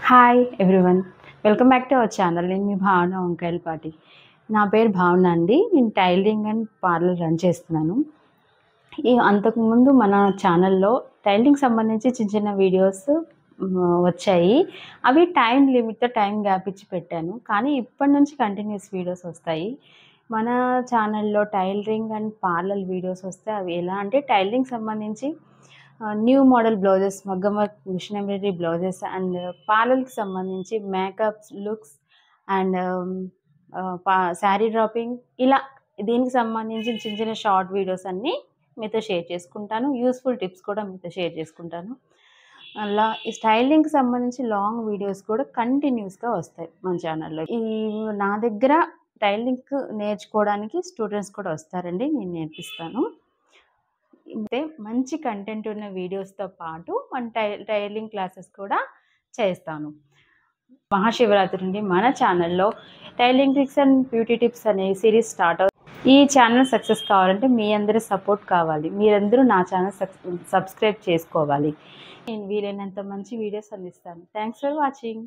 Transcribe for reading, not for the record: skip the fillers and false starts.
Hi everyone, welcome back to our channel. నేను మీ భావన వంకాయలపాటి. నా పేరు భావన అండి. నేను టైలరింగ్ అండ్ పార్లర్ రన్ చేస్తున్నాను. అంతకుముందు మన ఛానల్లో టైలరింగ్ సంబంధించి చిన్న చిన్న వీడియోస్ వచ్చాయి. అవి టైం లిమిట్తో టైం గ్యాప్ ఇచ్చి పెట్టాను, కానీ ఇప్పటి నుంచి కంటిన్యూస్ వీడియోస్ వస్తాయి. మన ఛానల్లో టైలరింగ్ అండ్ పార్లర్ వీడియోస్ వస్తాయి. అవి ఎలా అంటే టైలరింగ్ సంబంధించి న్యూ మోడల్ బ్లౌజెస్, మగ్గం work, machine embroidery blouses and పార్లర్కి సంబంధించి makeups, looks and sari draping, ఇలా దీనికి సంబంధించి చిన్న చిన్న షార్ట్ వీడియోస్ అన్నీ మీతో షేర్ చేసుకుంటాను. యూస్ఫుల్ టిప్స్ కూడా మీతో షేర్ చేసుకుంటాను. అలా ఈ స్టైలింగ్కి సంబంధించి లాంగ్ వీడియోస్ కూడా కంటిన్యూస్గా వస్తాయి మన ఛానల్లో. నా దగ్గర టైలరింగ్ నేర్చుకోవడానికి స్టూడెంట్స్ కూడా వస్తారండి, నేను నేర్పిస్తాను. అయితే మంచి కంటెంట్ ఉన్న వీడియోస్తో పాటు మన టైలరింగ్ క్లాసెస్ కూడా చేస్తాను. మహాశివరాత్రి నుండి మన ఛానల్లో tailoring tricks and beauty tips అనే సిరీస్ స్టార్ట్ అవుతుంది. ఈ ఛానల్ సక్సెస్ కావాలంటే మీ అందరి సపోర్ట్ కావాలి. మీరందరూ నా ఛానల్ సబ్స్క్రైబ్ చేసుకోవాలి. నేను వీలైనంత మంచి వీడియోస్ అందిస్తాను. Thanks for watching.